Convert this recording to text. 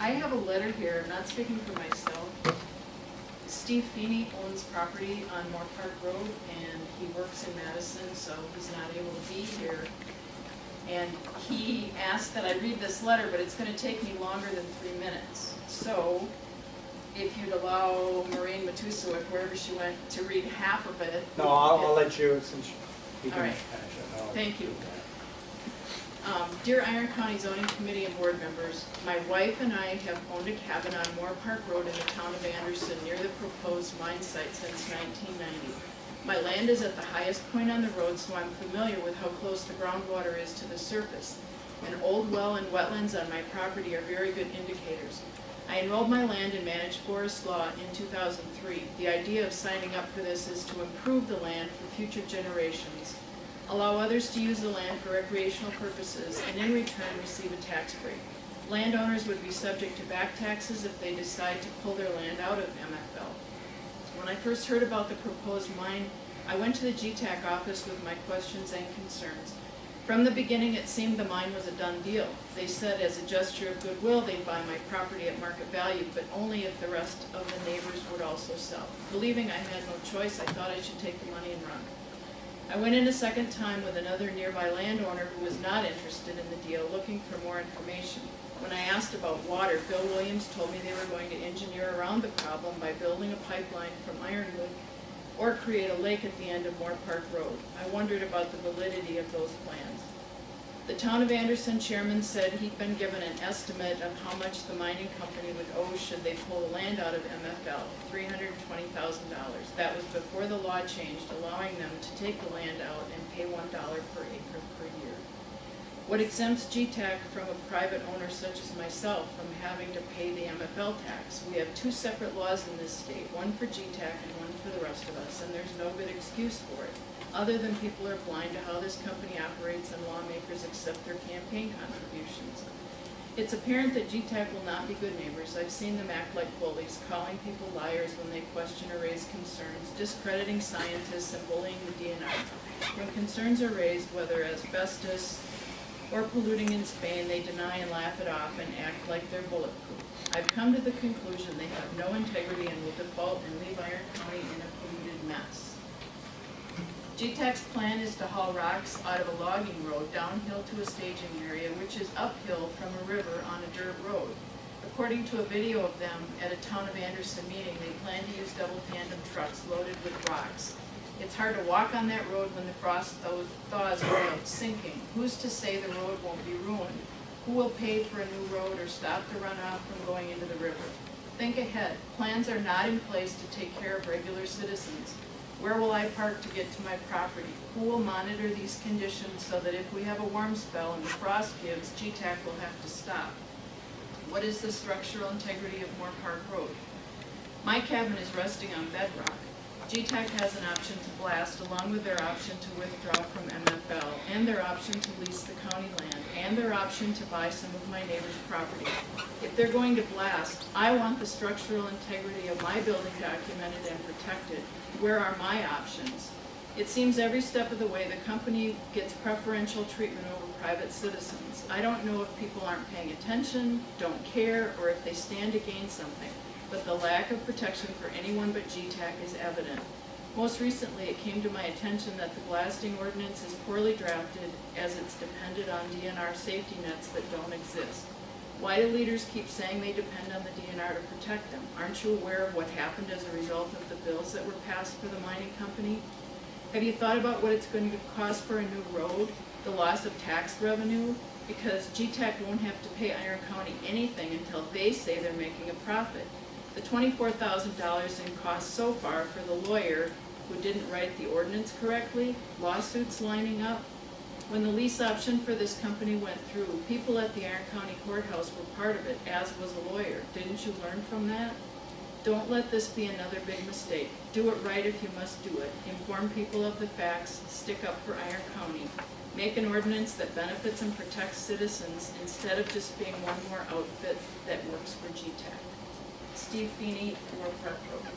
I have a letter here, I'm not speaking for myself. Steve Feines owns property on Moore Park Road, and he works in Madison, so he's not able to be here. And he asked that I read this letter, but it's gonna take me longer than 3 minutes. So, if you'd allow Maureen Matusowicz, wherever she went, to read half of it. No, I'll let you, since you All can right. finish it. Thank you. Dear Iron County Zoning Committee and board members, my wife and I have owned a cabin on Moore Park Road in the town of Anderson near the proposed mine site since 1990. My land is at the highest point on the road, so I'm familiar with how close the groundwater is to the surface. An old well and wetlands on my property are very good indicators. I enrolled my land in managed forest law in 2003. The idea of signing up for this is to improve the land for future generations, allow others to use the land for recreational purposes, and in return receive a tax break. Landowners would be subject to back taxes if they decide to pull their land out of MFL. When I first heard about the proposed mine, I went to the GTAC office with my questions and concerns. From the beginning, it seemed the mine was a done deal. They said as a gesture of goodwill they'd buy my property at market value, but only if the rest of the neighbors would also sell. Believing I had no choice, I thought I should take the money and run. I went in a second time with another nearby landowner who was not interested in the deal, looking for more information. When I asked about water, Bill Williams told me they were going to engineer around the problem by building a pipeline from Ironwood or create a lake at the end of Moore Park Road. I wondered about the validity of those plans. The town of Anderson chairman said he'd been given an estimate of how much the mining company would owe should they pull the land out of MFL, $320,000. That was before the law changed, allowing them to take the land out and pay $1 per acre per year. What exempts GTAC from a private owner such as myself from having to pay the MFL tax? We have two separate laws in this state, one for GTAC and one for the rest of us, and there's no good excuse for it, other than people are blind to how this company operates and lawmakers accept their campaign contributions. It's apparent that GTAC will not be good neighbors. I've seen them act like bullies, calling people liars when they question or raise concerns, discrediting scientists and bullying the DNR. When concerns are raised, whether asbestos or polluting in Spain, they deny and laugh it off and act like they're bulletproof. I've come to the conclusion they have no integrity and will default and leave Iron County in a polluted mess. GTAC's plan is to haul rocks out of a logging road downhill to a staging area, which is uphill from a river on a dirt road. According to a video of them at a town of Anderson meeting, they plan to use double tandem trucks loaded with rocks. It's hard to walk on that road when the frost thaws without sinking. Who's to say the road won't be ruined? Who will pay for a new road or stop the runoff from going into the river? Think ahead. Plans are not in place to take care of regular citizens. Where will I park to get to my property? Who will monitor these conditions so that if we have a warm spell and the frost gives, GTAC will have to stop? What is the structural integrity of Moore Park Road? My cabin is resting on bedrock. GTAC has an option to blast along with their option to withdraw from MFL and their option to lease the county land and their option to buy some of my neighbor's property. If they're going to blast, I want the structural integrity of my building documented and protected. Where are my options? It seems every step of the way the company gets preferential treatment over private citizens. I don't know if people aren't paying attention, don't care, or if they stand to gain something. But the lack of protection for anyone but GTAC is evident. Most recently, it came to my attention that the blasting ordinance is poorly drafted as it's dependent on DNR safety nets that don't exist. Why do leaders keep saying they depend on the DNR to protect them? Aren't you aware of what happened as a result of the bills that were passed for the mining company? Have you thought about what it's going to cost for a new road, the loss of tax revenue? Because GTAC won't have to pay Iron County anything until they say they're making a profit. The $24,000 in costs so far for the lawyer who didn't write the ordinance correctly, lawsuits lining up. When the lease option for this company went through, people at the Iron County Courthouse were part of it, as was a lawyer. Didn't you learn from that? Don't let this be another big mistake. Do it right if you must do it. Inform people of the facts, stick up for Iron County. Make an ordinance that benefits and protects citizens instead of just being one more outfit that works for GTAC. Steve Feines, Moore Park Road.